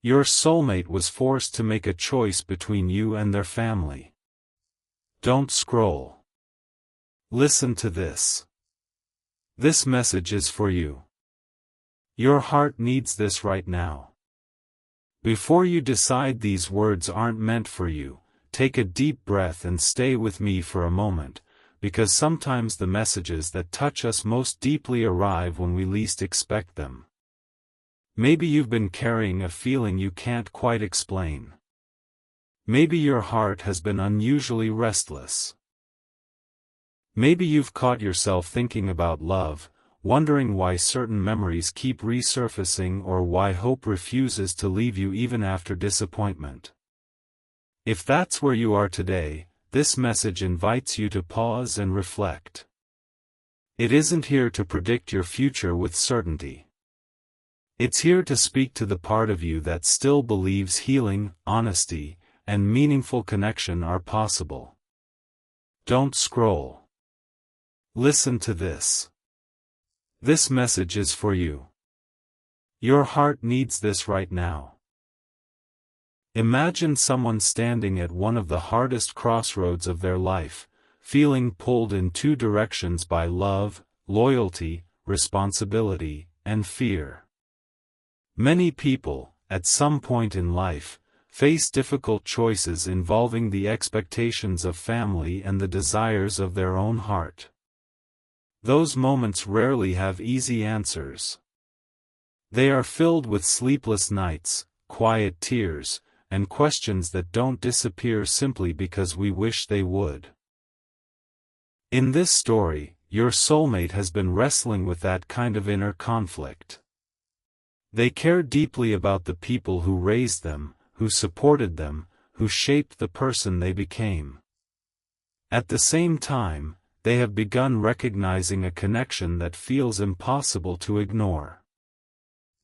Your soulmate was forced to make a choice between you and their family. Don't scroll. Listen to this. This message is for you. Your heart needs this right now. Before you decide these words aren't meant for you, take a deep breath and stay with me for a moment, because sometimes the messages that touch us most deeply arrive when we least expect them. Maybe you've been carrying a feeling you can't quite explain. Maybe your heart has been unusually restless. Maybe you've caught yourself thinking about love, wondering why certain memories keep resurfacing or why hope refuses to leave you even after disappointment. If that's where you are today, this message invites you to pause and reflect. It isn't here to predict your future with certainty. It's here to speak to the part of you that still believes healing, honesty, and meaningful connection are possible. Don't scroll. Listen to this. This message is for you. Your heart needs this right now. Imagine someone standing at one of the hardest crossroads of their life, feeling pulled in two directions by love, loyalty, responsibility, and fear. Many people, at some point in life, face difficult choices involving the expectations of family and the desires of their own heart. Those moments rarely have easy answers. They are filled with sleepless nights, quiet tears, and questions that don't disappear simply because we wish they would. In this story, your soulmate has been wrestling with that kind of inner conflict. They care deeply about the people who raised them, who supported them, who shaped the person they became. At the same time, they have begun recognizing a connection that feels impossible to ignore.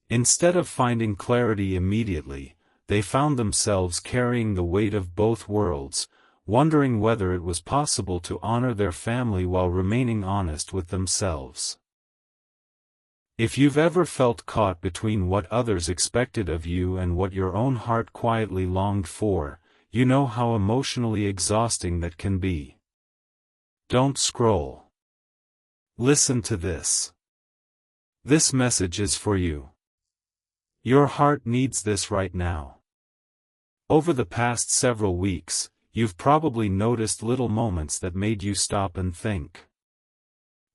Instead of finding clarity immediately, they found themselves carrying the weight of both worlds, wondering whether it was possible to honor their family while remaining honest with themselves. If you've ever felt caught between what others expected of you and what your own heart quietly longed for, you know how emotionally exhausting that can be. Don't scroll. Listen to this. This message is for you. Your heart needs this right now. Over the past several weeks, you've probably noticed little moments that made you stop and think.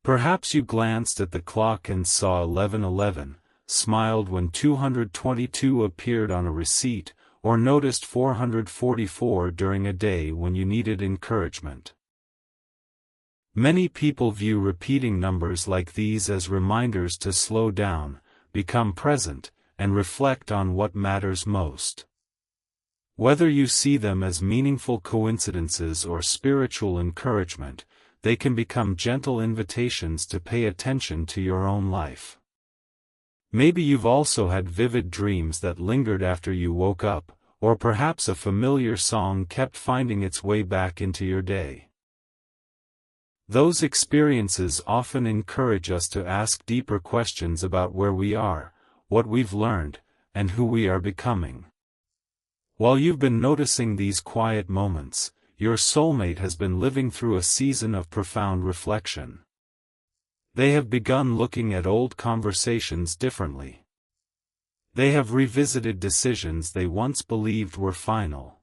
Perhaps you glanced at the clock and saw 11:11, smiled when 222 appeared on a receipt, or noticed 444 during a day when you needed encouragement. Many people view repeating numbers like these as reminders to slow down, become present, and reflect on what matters most. Whether you see them as meaningful coincidences or spiritual encouragement, they can become gentle invitations to pay attention to your own life. Maybe you've also had vivid dreams that lingered after you woke up, or perhaps a familiar song kept finding its way back into your day. Those experiences often encourage us to ask deeper questions about where we are, what we've learned, and who we are becoming. While you've been noticing these quiet moments, your soulmate has been living through a season of profound reflection. They have begun looking at old conversations differently. They have revisited decisions they once believed were final.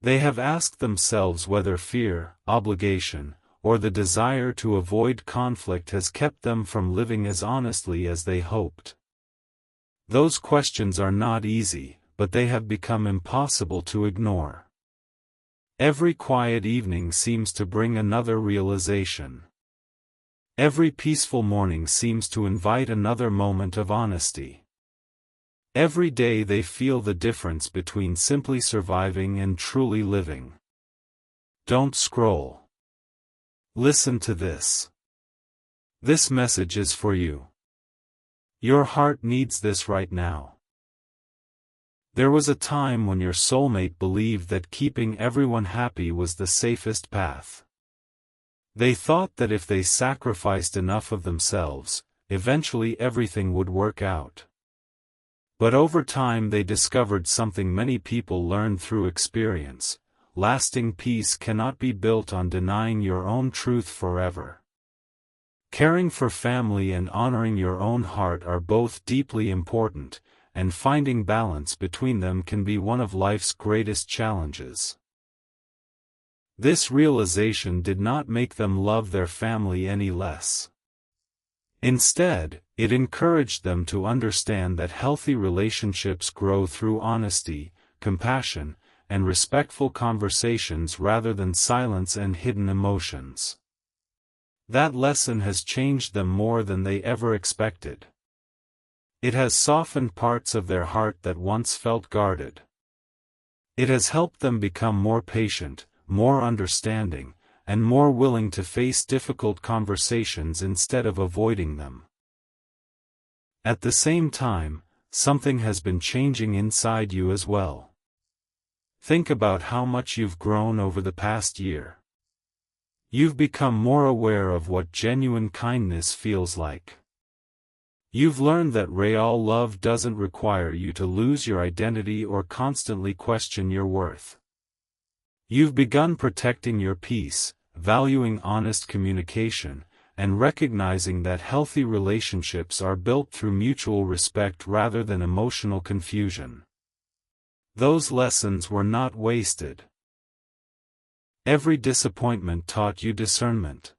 They have asked themselves whether fear, obligation, or the desire to avoid conflict has kept them from living as honestly as they hoped. Those questions are not easy, but they have become impossible to ignore. Every quiet evening seems to bring another realization. Every peaceful morning seems to invite another moment of honesty. Every day they feel the difference between simply surviving and truly living. Don't scroll. Listen to this. This message is for you. Your heart needs this right now. There was a time when your soulmate believed that keeping everyone happy was the safest path. They thought that if they sacrificed enough of themselves, eventually everything would work out. But over time they discovered something many people learn through experience: lasting peace cannot be built on denying your own truth forever. Caring for family and honoring your own heart are both deeply important, and finding balance between them can be one of life's greatest challenges. This realization did not make them love their family any less. Instead, it encouraged them to understand that healthy relationships grow through honesty, compassion, and respectful conversations rather than silence and hidden emotions. That lesson has changed them more than they ever expected. It has softened parts of their heart that once felt guarded. It has helped them become more patient, more understanding, and more willing to face difficult conversations instead of avoiding them. At the same time, something has been changing inside you as well. Think about how much you've grown over the past year. You've become more aware of what genuine kindness feels like. You've learned that real love doesn't require you to lose your identity or constantly question your worth. You've begun protecting your peace, valuing honest communication, and recognizing that healthy relationships are built through mutual respect rather than emotional confusion. Those lessons were not wasted. Every disappointment taught you discernment.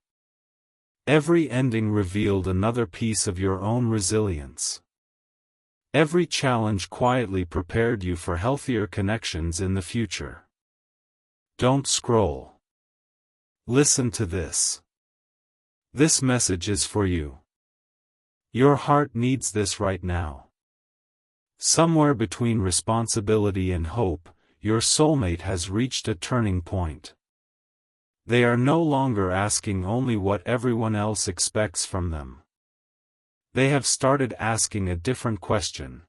Every ending revealed another piece of your own resilience. Every challenge quietly prepared you for healthier connections in the future. Don't scroll. Listen to this. This message is for you. Your heart needs this right now. Somewhere between responsibility and hope, your soulmate has reached a turning point. They are no longer asking only what everyone else expects from them. They have started asking a different question.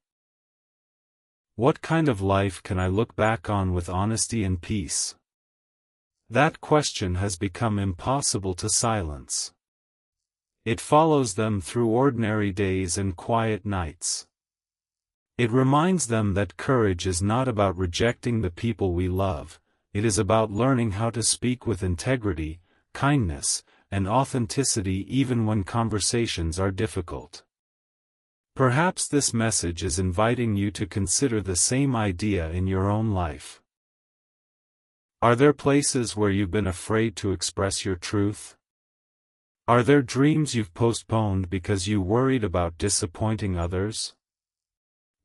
What kind of life can I look back on with honesty and peace? That question has become impossible to silence. It follows them through ordinary days and quiet nights. It reminds them that courage is not about rejecting the people we love. It is about learning how to speak with integrity, kindness, and authenticity even when conversations are difficult. Perhaps this message is inviting you to consider the same idea in your own life. Are there places where you've been afraid to express your truth? Are there dreams you've postponed because you worried about disappointing others?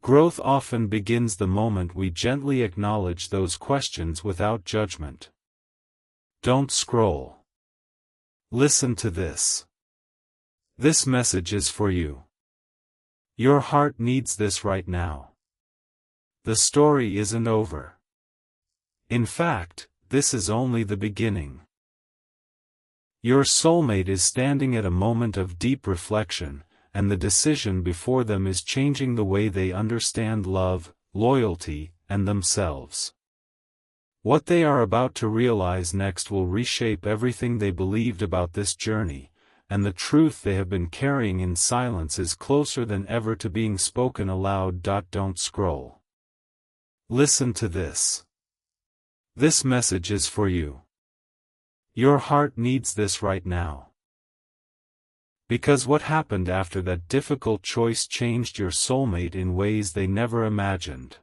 Growth often begins the moment we gently acknowledge those questions without judgment. Don't scroll. Listen to this. This message is for you. Your heart needs this right now. The story isn't over. In fact, this is only the beginning. Your soulmate is standing at a moment of deep reflection, and the decision before them is changing the way they understand love, loyalty, and themselves. What they are about to realize next will reshape everything they believed about this journey, and the truth they have been carrying in silence is closer than ever to being spoken aloud. Don't scroll. Listen to this. This message is for you. Your heart needs this right now. Because what happened after that difficult choice changed your soulmate in ways they never imagined.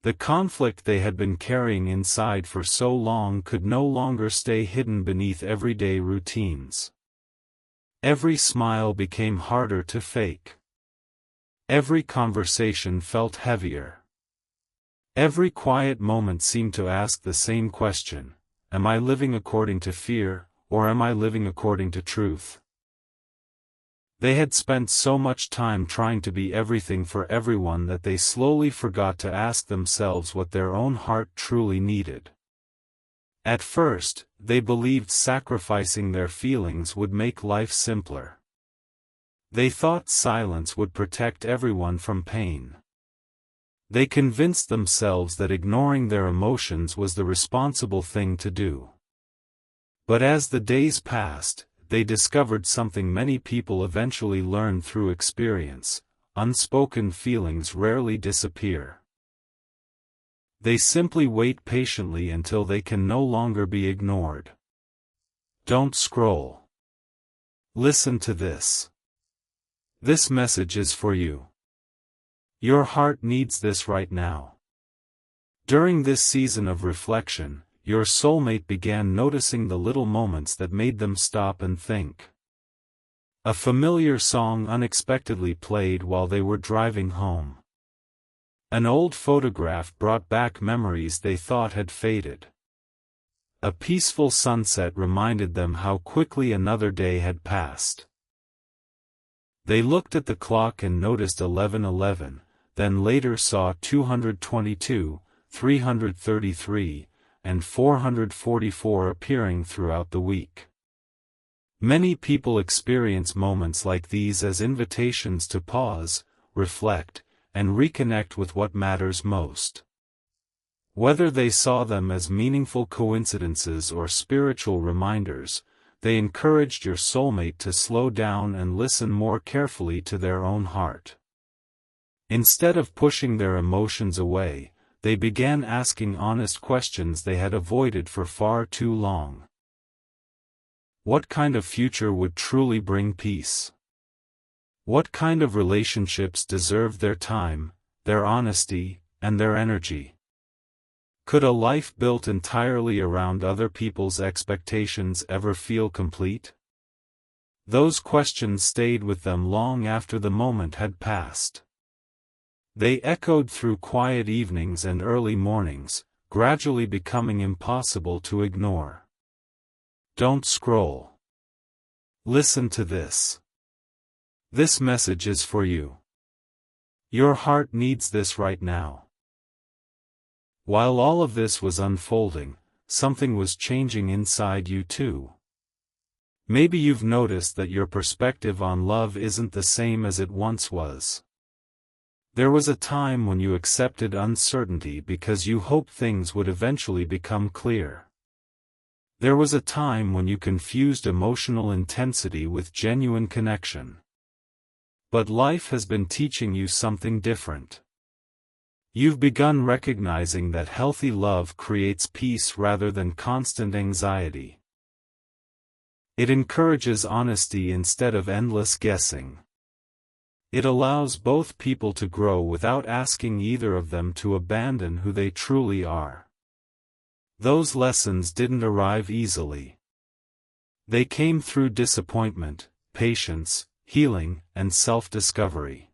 The conflict they had been carrying inside for so long could no longer stay hidden beneath everyday routines. Every smile became harder to fake. Every conversation felt heavier. Every quiet moment seemed to ask the same question: am I living according to fear, or am I living according to truth? They had spent so much time trying to be everything for everyone that they slowly forgot to ask themselves what their own heart truly needed. At first, they believed sacrificing their feelings would make life simpler. They thought silence would protect everyone from pain. They convinced themselves that ignoring their emotions was the responsible thing to do. But as the days passed, they discovered something many people eventually learn through experience: unspoken feelings rarely disappear. They simply wait patiently until they can no longer be ignored. Don't scroll. Listen to this. This message is for you. Your heart needs this right now. During this season of reflection, your soulmate began noticing the little moments that made them stop and think. A familiar song unexpectedly played while they were driving home. An old photograph brought back memories they thought had faded. A peaceful sunset reminded them how quickly another day had passed. They looked at the clock and noticed 11:11, then later saw 222, 333, and 444 appearing throughout the week. Many people experience moments like these as invitations to pause, reflect, and reconnect with what matters most. Whether they saw them as meaningful coincidences or spiritual reminders, they encouraged your soulmate to slow down and listen more carefully to their own heart. Instead of pushing their emotions away, they began asking honest questions they had avoided for far too long. What kind of future would truly bring peace? What kind of relationships deserve their time, their honesty, and their energy? Could a life built entirely around other people's expectations ever feel complete? Those questions stayed with them long after the moment had passed. They echoed through quiet evenings and early mornings, gradually becoming impossible to ignore. Don't scroll. Listen to this. This message is for you. Your heart needs this right now. While all of this was unfolding, something was changing inside you too. Maybe you've noticed that your perspective on love isn't the same as it once was. There was a time when you accepted uncertainty because you hoped things would eventually become clear. There was a time when you confused emotional intensity with genuine connection. But life has been teaching you something different. You've begun recognizing that healthy love creates peace rather than constant anxiety. It encourages honesty instead of endless guessing. It allows both people to grow without asking either of them to abandon who they truly are. Those lessons didn't arrive easily. They came through disappointment, patience, healing, and self-discovery.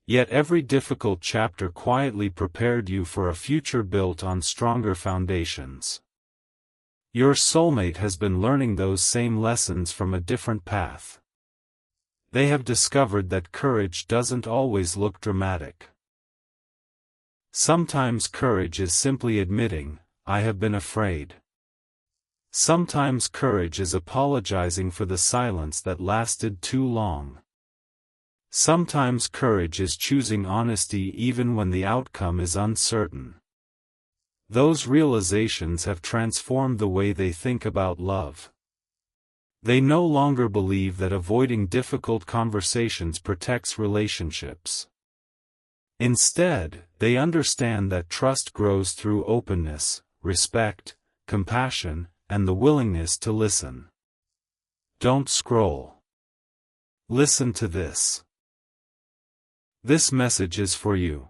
Yet every difficult chapter quietly prepared you for a future built on stronger foundations. Your soulmate has been learning those same lessons from a different path. They have discovered that courage doesn't always look dramatic. Sometimes courage is simply admitting, "I have been afraid." Sometimes courage is apologizing for the silence that lasted too long. Sometimes courage is choosing honesty even when the outcome is uncertain. Those realizations have transformed the way they think about love. They no longer believe that avoiding difficult conversations protects relationships. Instead, they understand that trust grows through openness, respect, compassion, and the willingness to listen. Don't scroll. Listen to this. This message is for you.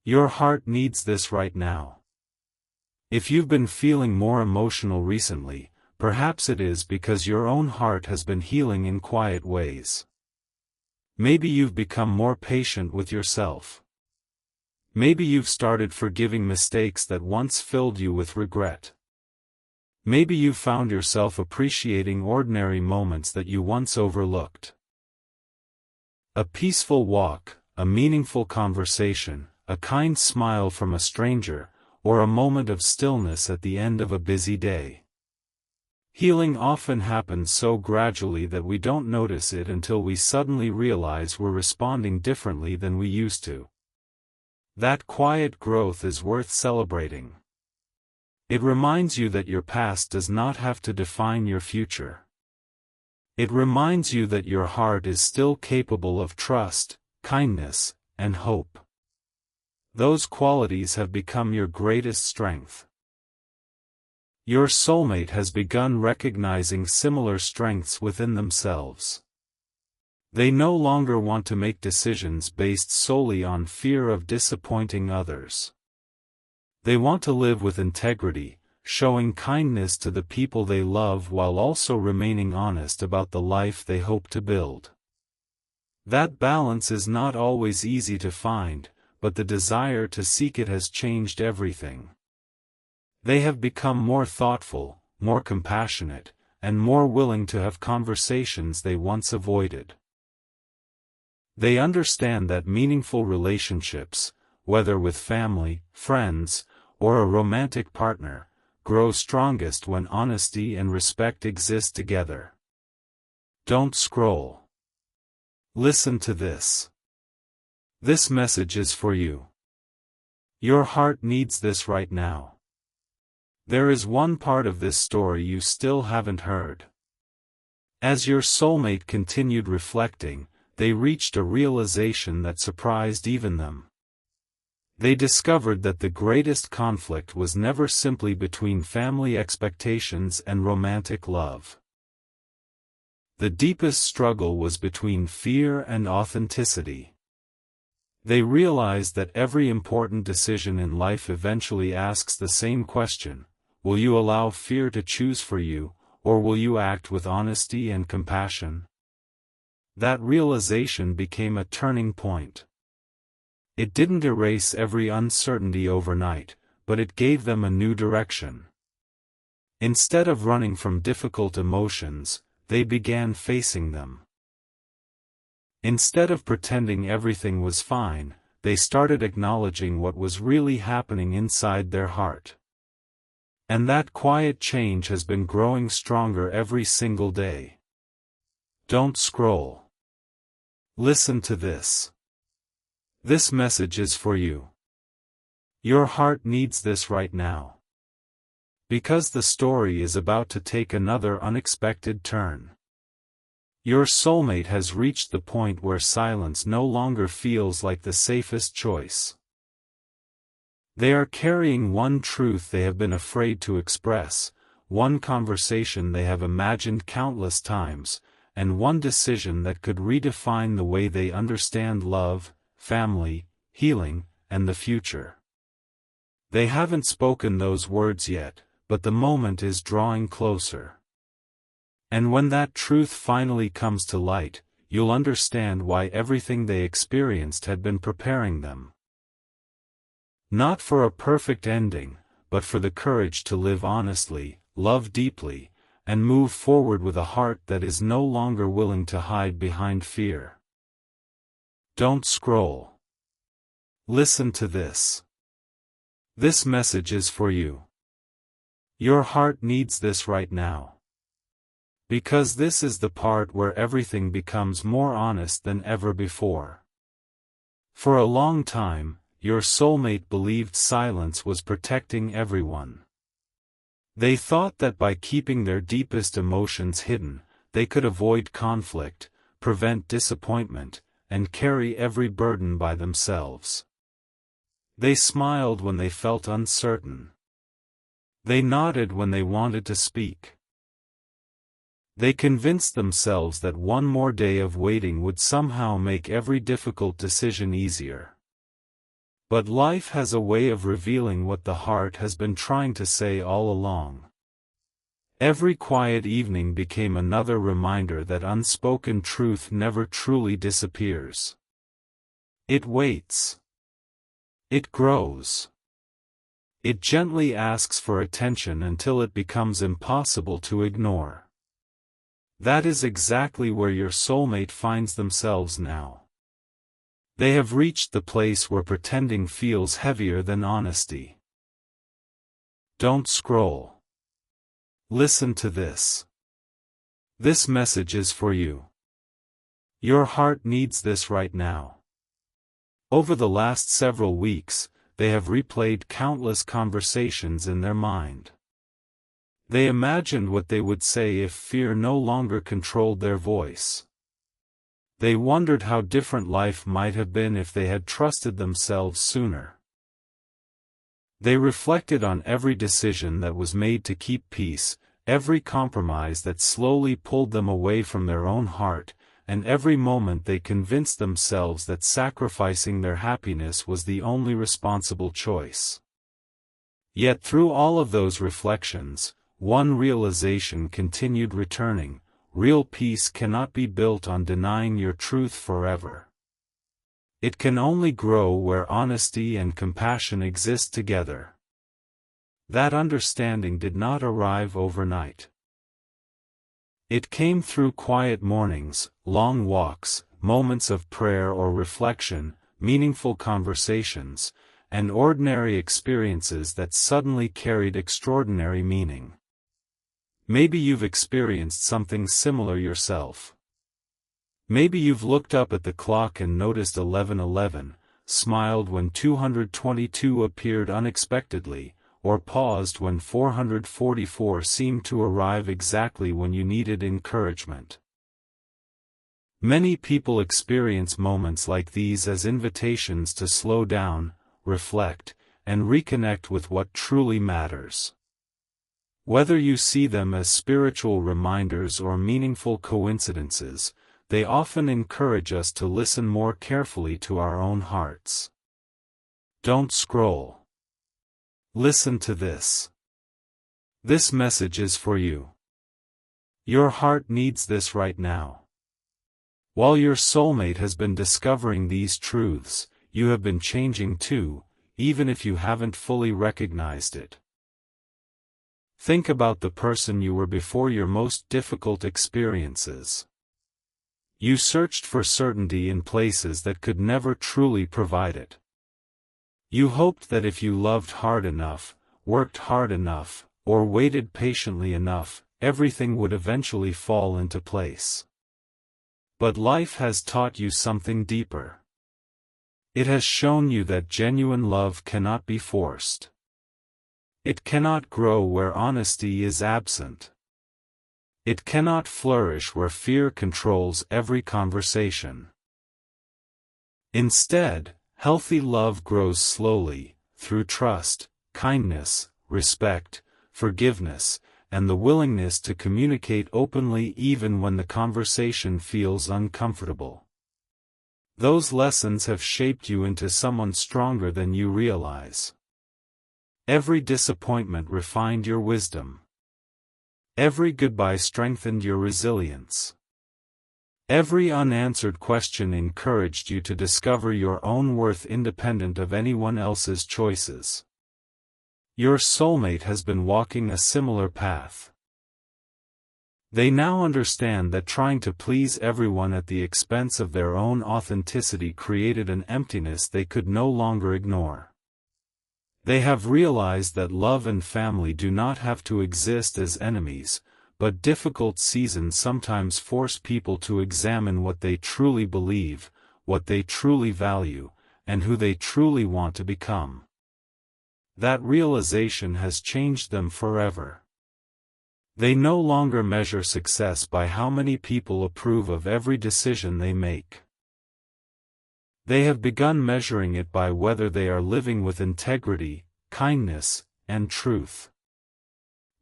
Your heart needs this right now. If you've been feeling more emotional recently, perhaps it is because your own heart has been healing in quiet ways. Maybe you've become more patient with yourself. Maybe you've started forgiving mistakes that once filled you with regret. Maybe you found yourself appreciating ordinary moments that you once overlooked. A peaceful walk, a meaningful conversation, a kind smile from a stranger, or a moment of stillness at the end of a busy day. Healing often happens so gradually that we don't notice it until we suddenly realize we're responding differently than we used to. That quiet growth is worth celebrating. It reminds you that your past does not have to define your future. It reminds you that your heart is still capable of trust, kindness, and hope. Those qualities have become your greatest strength. Your soulmate has begun recognizing similar strengths within themselves. They no longer want to make decisions based solely on fear of disappointing others. They want to live with integrity, showing kindness to the people they love while also remaining honest about the life they hope to build. That balance is not always easy to find, but the desire to seek it has changed everything. They have become more thoughtful, more compassionate, and more willing to have conversations they once avoided. They understand that meaningful relationships, whether with family, friends, or a romantic partner, grow strongest when honesty and respect exist together. Don't scroll. Listen to this. This message is for you. Your heart needs this right now. There is one part of this story you still haven't heard. As your soulmate continued reflecting, they reached a realization that surprised even them. They discovered that the greatest conflict was never simply between family expectations and romantic love. The deepest struggle was between fear and authenticity. They realized that every important decision in life eventually asks the same question: will you allow fear to choose for you, or will you act with honesty and compassion? That realization became a turning point. It didn't erase every uncertainty overnight, but it gave them a new direction. Instead of running from difficult emotions, they began facing them. Instead of pretending everything was fine, they started acknowledging what was really happening inside their heart. And that quiet change has been growing stronger every single day. Don't scroll. Listen to this. This message is for you. Your heart needs this right now. Because the story is about to take another unexpected turn. Your soulmate has reached the point where silence no longer feels like the safest choice. They are carrying one truth they have been afraid to express, one conversation they have imagined countless times, and one decision that could redefine the way they understand love, family, healing, and the future. They haven't spoken those words yet, but the moment is drawing closer. And when that truth finally comes to light, you'll understand why everything they experienced had been preparing them. Not for a perfect ending, but for the courage to live honestly, love deeply, and move forward with a heart that is no longer willing to hide behind fear. Don't scroll. Listen to this. This message is for you. Your heart needs this right now. Because this is the part where everything becomes more honest than ever before. For a long time, your soulmate believed silence was protecting everyone. They thought that by keeping their deepest emotions hidden, they could avoid conflict, prevent disappointment, and carry every burden by themselves. They smiled when they felt uncertain. They nodded when they wanted to speak. They convinced themselves that one more day of waiting would somehow make every difficult decision easier. But life has a way of revealing what the heart has been trying to say all along. Every quiet evening became another reminder that unspoken truth never truly disappears. It waits. It grows. It gently asks for attention until it becomes impossible to ignore. That is exactly where your soulmate finds themselves now. They have reached the place where pretending feels heavier than honesty. Don't scroll. Listen to this. This message is for you. Your heart needs this right now. Over the last several weeks, they have replayed countless conversations in their mind. They imagined what they would say if fear no longer controlled their voice. They wondered how different life might have been if they had trusted themselves sooner. They reflected on every decision that was made to keep peace, every compromise that slowly pulled them away from their own heart, and every moment they convinced themselves that sacrificing their happiness was the only responsible choice. Yet through all of those reflections, one realization continued returning: real peace cannot be built on denying your truth forever. It can only grow where honesty and compassion exist together. That understanding did not arrive overnight. It came through quiet mornings, long walks, moments of prayer or reflection, meaningful conversations, and ordinary experiences that suddenly carried extraordinary meaning. Maybe you've experienced something similar yourself. Maybe you've looked up at the clock and noticed 11:11, smiled when 222 appeared unexpectedly, or paused when 444 seemed to arrive exactly when you needed encouragement. Many people experience moments like these as invitations to slow down, reflect, and reconnect with what truly matters. Whether you see them as spiritual reminders or meaningful coincidences, they often encourage us to listen more carefully to our own hearts. Don't scroll. Listen to this. This message is for you. Your heart needs this right now. While your soulmate has been discovering these truths, you have been changing too, even if you haven't fully recognized it. Think about the person you were before your most difficult experiences. You searched for certainty in places that could never truly provide it. You hoped that if you loved hard enough, worked hard enough, or waited patiently enough, everything would eventually fall into place. But life has taught you something deeper. It has shown you that genuine love cannot be forced. It cannot grow where honesty is absent. It cannot flourish where fear controls every conversation. Instead, healthy love grows slowly, through trust, kindness, respect, forgiveness, and the willingness to communicate openly even when the conversation feels uncomfortable. Those lessons have shaped you into someone stronger than you realize. Every disappointment refined your wisdom. Every goodbye strengthened your resilience. Every unanswered question encouraged you to discover your own worth independent of anyone else's choices. Your soulmate has been walking a similar path. They now understand that trying to please everyone at the expense of their own authenticity created an emptiness they could no longer ignore. They have realized that love and family do not have to exist as enemies, but difficult seasons sometimes force people to examine what they truly believe, what they truly value, and who they truly want to become. That realization has changed them forever. They no longer measure success by how many people approve of every decision they make. They have begun measuring it by whether they are living with integrity, kindness, and truth.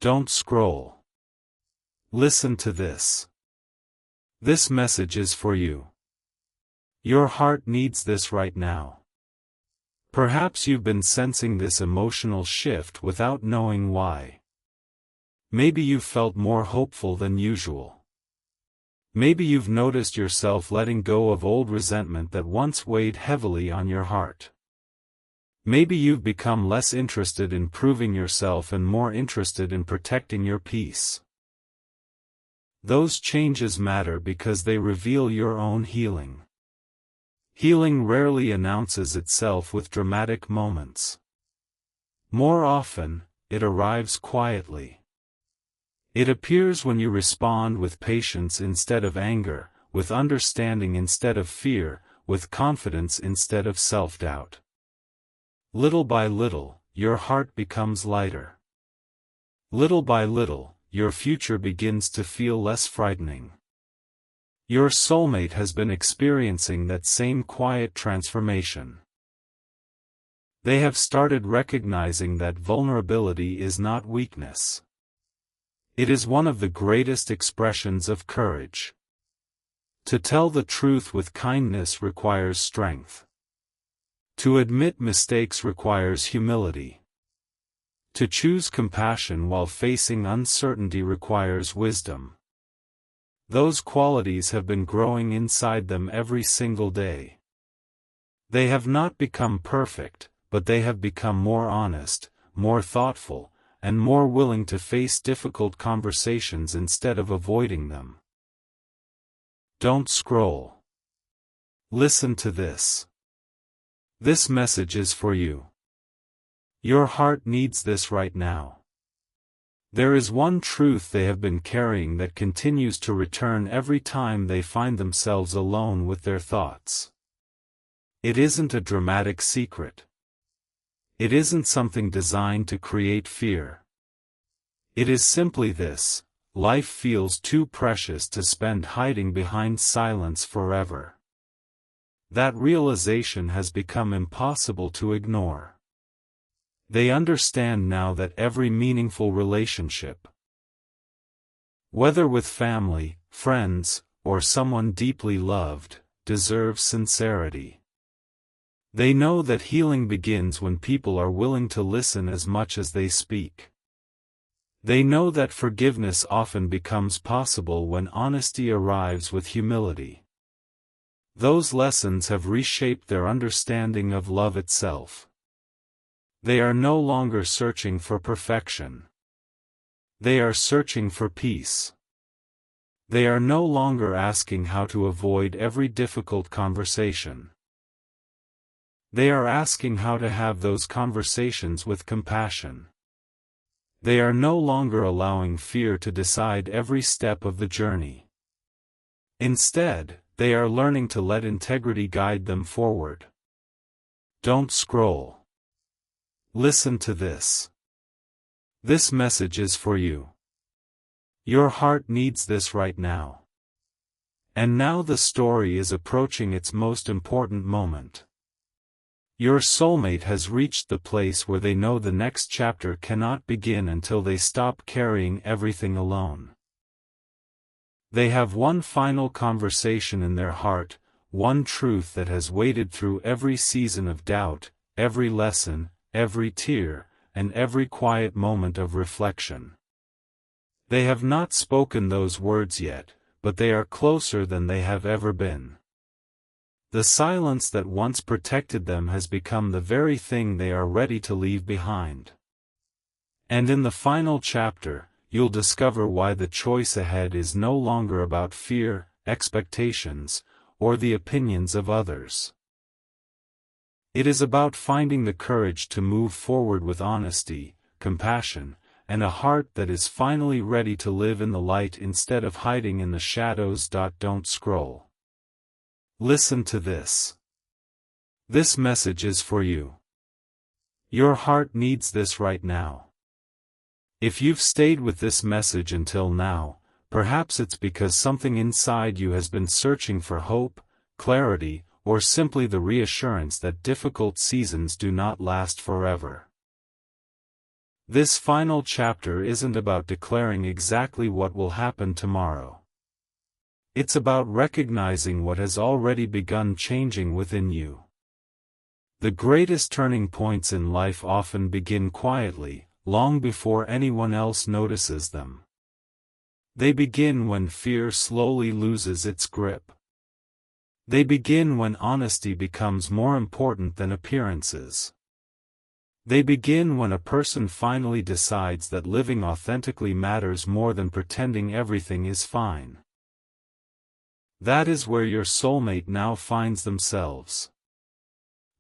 Don't scroll. Listen to this. This message is for you. Your heart needs this right now. Perhaps you've been sensing this emotional shift without knowing why. Maybe you've felt more hopeful than usual. Maybe you've noticed yourself letting go of old resentment that once weighed heavily on your heart. Maybe you've become less interested in proving yourself and more interested in protecting your peace. Those changes matter because they reveal your own healing. Healing rarely announces itself with dramatic moments. More often, it arrives quietly. It appears when you respond with patience instead of anger, with understanding instead of fear, with confidence instead of self-doubt. Little by little, your heart becomes lighter. Little by little, your future begins to feel less frightening. Your soulmate has been experiencing that same quiet transformation. They have started recognizing that vulnerability is not weakness. It is one of the greatest expressions of courage. To tell the truth with kindness requires strength. To admit mistakes requires humility. To choose compassion while facing uncertainty requires wisdom. Those qualities have been growing inside them every single day. They have not become perfect, but they have become more honest, more thoughtful, and more willing to face difficult conversations instead of avoiding them. Don't scroll. Listen to this. This message is for you. Your heart needs this right now. There is one truth they have been carrying that continues to return every time they find themselves alone with their thoughts. It isn't a dramatic secret. It isn't something designed to create fear. It is simply this: life feels too precious to spend hiding behind silence forever. That realization has become impossible to ignore. They understand now that every meaningful relationship, whether with family, friends, or someone deeply loved, deserves sincerity. They know that healing begins when people are willing to listen as much as they speak. They know that forgiveness often becomes possible when honesty arrives with humility. Those lessons have reshaped their understanding of love itself. They are no longer searching for perfection. They are searching for peace. They are no longer asking how to avoid every difficult conversation. They are asking how to have those conversations with compassion. They are no longer allowing fear to decide every step of the journey. Instead, they are learning to let integrity guide them forward. Don't scroll. Listen to this. This message is for you. Your heart needs this right now. And now the story is approaching its most important moment. Your soulmate has reached the place where they know the next chapter cannot begin until they stop carrying everything alone. They have one final conversation in their heart, one truth that has waited through every season of doubt, every lesson, every tear, and every quiet moment of reflection. They have not spoken those words yet, but they are closer than they have ever been. The silence that once protected them has become the very thing they are ready to leave behind. And in the final chapter, you'll discover why the choice ahead is no longer about fear, expectations, or the opinions of others. It is about finding the courage to move forward with honesty, compassion, and a heart that is finally ready to live in the light instead of hiding in the shadows. Don't scroll. Listen to this. This message is for you. Your heart needs this right now. If you've stayed with this message until now, perhaps it's because something inside you has been searching for hope, clarity, or simply the reassurance that difficult seasons do not last forever. This final chapter isn't about declaring exactly what will happen tomorrow. It's about recognizing what has already begun changing within you. The greatest turning points in life often begin quietly, long before anyone else notices them. They begin when fear slowly loses its grip. They begin when honesty becomes more important than appearances. They begin when a person finally decides that living authentically matters more than pretending everything is fine. That is where your soulmate now finds themselves.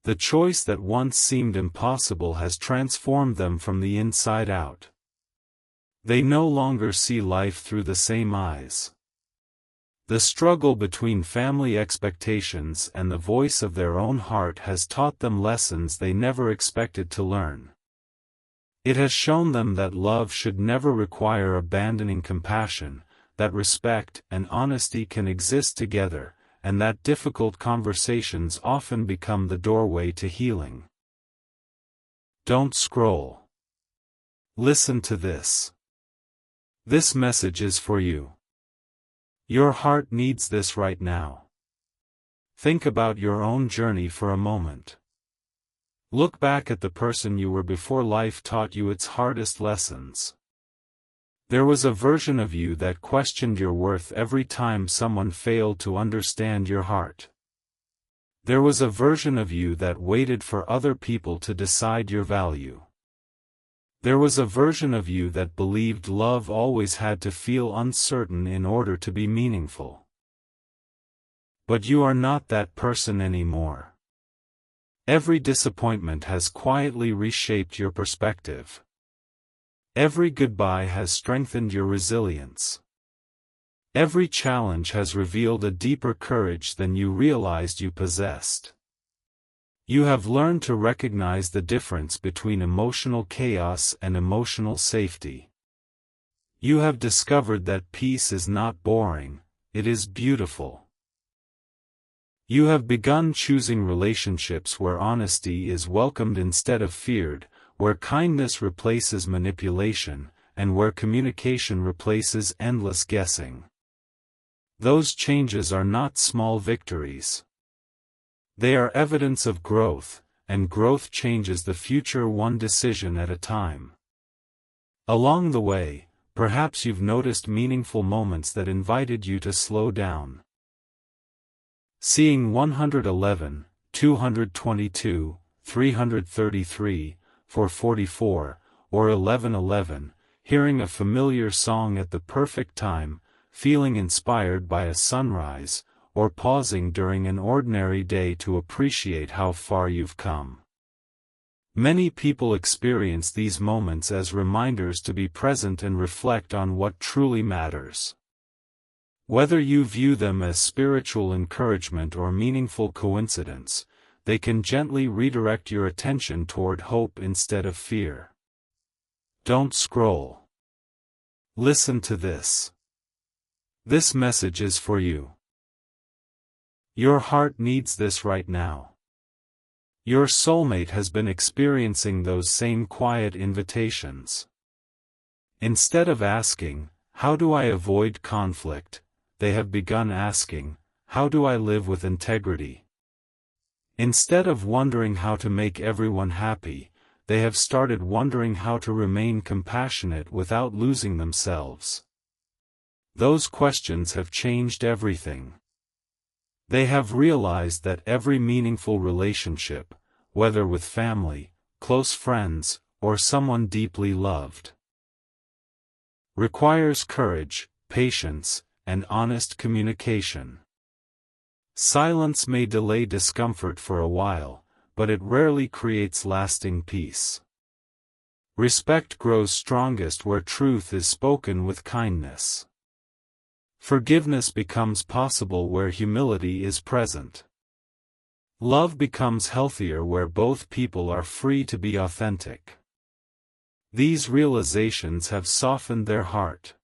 The choice that once seemed impossible has transformed them from the inside out. They no longer see life through the same eyes. The struggle between family expectations and the voice of their own heart has taught them lessons they never expected to learn. It has shown them that love should never require abandoning compassion, that respect and honesty can exist together, and that difficult conversations often become the doorway to healing. Don't scroll. Listen to this. This message is for you. Your heart needs this right now. Think about your own journey for a moment. Look back at the person you were before life taught you its hardest lessons. There was a version of you that questioned your worth every time someone failed to understand your heart. There was a version of you that waited for other people to decide your value. There was a version of you that believed love always had to feel uncertain in order to be meaningful. But you are not that person anymore. Every disappointment has quietly reshaped your perspective. Every goodbye has strengthened your resilience. Every challenge has revealed a deeper courage than you realized you possessed. You have learned to recognize the difference between emotional chaos and emotional safety. You have discovered that peace is not boring, it is beautiful. You have begun choosing relationships where honesty is welcomed instead of feared, where kindness replaces manipulation, and where communication replaces endless guessing. Those changes are not small victories. They are evidence of growth, and growth changes the future one decision at a time. Along the way, perhaps you've noticed meaningful moments that invited you to slow down. Seeing 111, 222, 333, 444, or 1111, hearing a familiar song at the perfect time, feeling inspired by a sunrise, or pausing during an ordinary day to appreciate how far you've come. Many people experience these moments as reminders to be present and reflect on what truly matters. Whether you view them as spiritual encouragement or meaningful coincidence, they can gently redirect your attention toward hope instead of fear. Don't scroll. Listen to this. This message is for you. Your heart needs this right now. Your soulmate has been experiencing those same quiet invitations. Instead of asking, "How do I avoid conflict?" they have begun asking, "How do I live with integrity?" Instead of wondering how to make everyone happy, they have started wondering how to remain compassionate without losing themselves. Those questions have changed everything. They have realized that every meaningful relationship, whether with family, close friends, or someone deeply loved, requires courage, patience, and honest communication. Silence may delay discomfort for a while, but it rarely creates lasting peace. Respect grows strongest where truth is spoken with kindness. Forgiveness becomes possible where humility is present. Love becomes healthier where both people are free to be authentic. These realizations have softened their heart.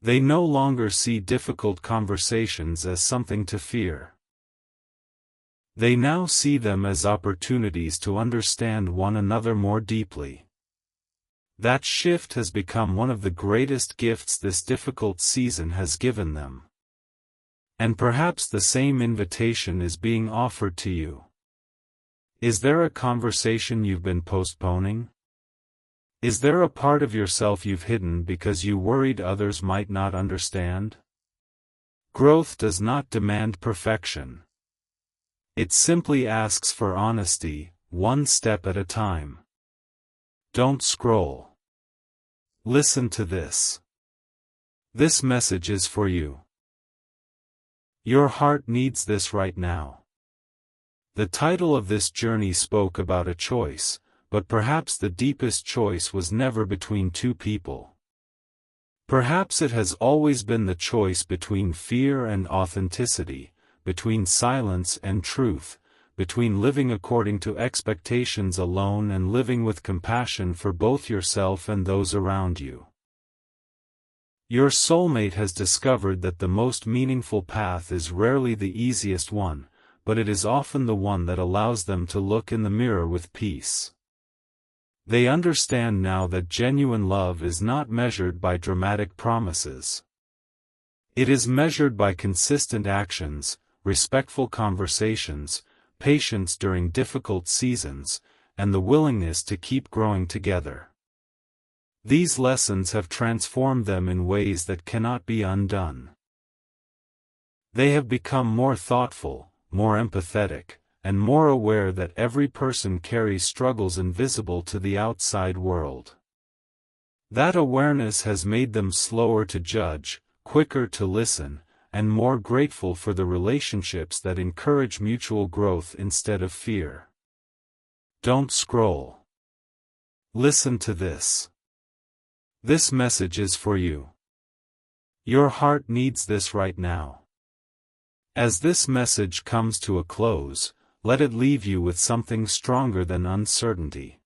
They no longer see difficult conversations as something to fear. They now see them as opportunities to understand one another more deeply. That shift has become one of the greatest gifts this difficult season has given them. And perhaps the same invitation is being offered to you. Is there a conversation you've been postponing? Is there a part of yourself you've hidden because you worried others might not understand? Growth does not demand perfection. It simply asks for honesty, one step at a time. Don't scroll. Listen to this. This message is for you. Your heart needs this right now. The title of this journey spoke about a choice, but perhaps the deepest choice was never between two people. Perhaps it has always been the choice between fear and authenticity, between silence and truth, between living according to expectations alone and living with compassion for both yourself and those around you. Your soulmate has discovered that the most meaningful path is rarely the easiest one, but it is often the one that allows them to look in the mirror with peace. They understand now that genuine love is not measured by dramatic promises. It is measured by consistent actions, respectful conversations, patience during difficult seasons, and the willingness to keep growing together. These lessons have transformed them in ways that cannot be undone. They have become more thoughtful, more empathetic, and more aware that every person carries struggles invisible to the outside world. That awareness has made them slower to judge, quicker to listen, and more grateful for the relationships that encourage mutual growth instead of fear. Don't scroll. Listen to this. This message is for you. Your heart needs this right now. As this message comes to a close, let it leave you with something stronger than uncertainty.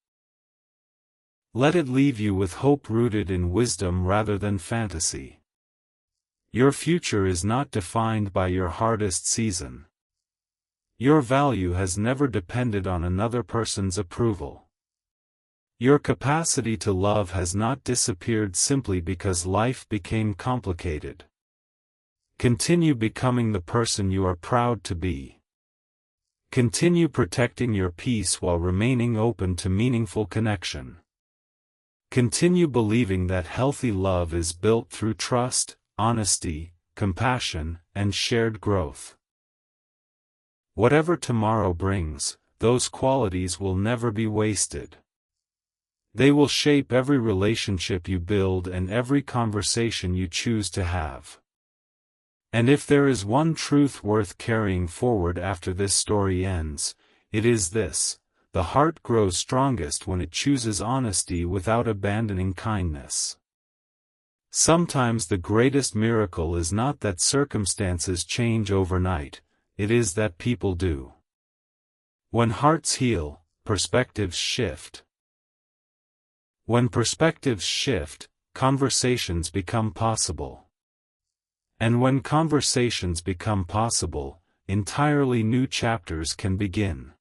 Let it leave you with hope rooted in wisdom rather than fantasy. Your future is not defined by your hardest season. Your value has never depended on another person's approval. Your capacity to love has not disappeared simply because life became complicated. Continue becoming the person you are proud to be. Continue protecting your peace while remaining open to meaningful connection. Continue believing that healthy love is built through trust, honesty, compassion, and shared growth. Whatever tomorrow brings, those qualities will never be wasted. They will shape every relationship you build and every conversation you choose to have. And if there is one truth worth carrying forward after this story ends, it is this: the heart grows strongest when it chooses honesty without abandoning kindness. Sometimes the greatest miracle is not that circumstances change overnight, it is that people do. When hearts heal, perspectives shift. When perspectives shift, conversations become possible. And when conversations become possible, entirely new chapters can begin.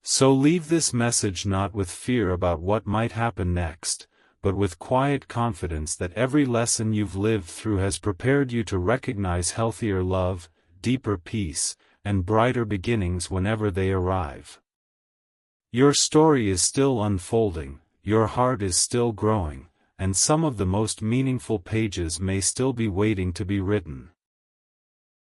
So leave this message not with fear about what might happen next, but with quiet confidence that every lesson you've lived through has prepared you to recognize healthier love, deeper peace, and brighter beginnings whenever they arrive. Your story is still unfolding, your heart is still growing, and some of the most meaningful pages may still be waiting to be written.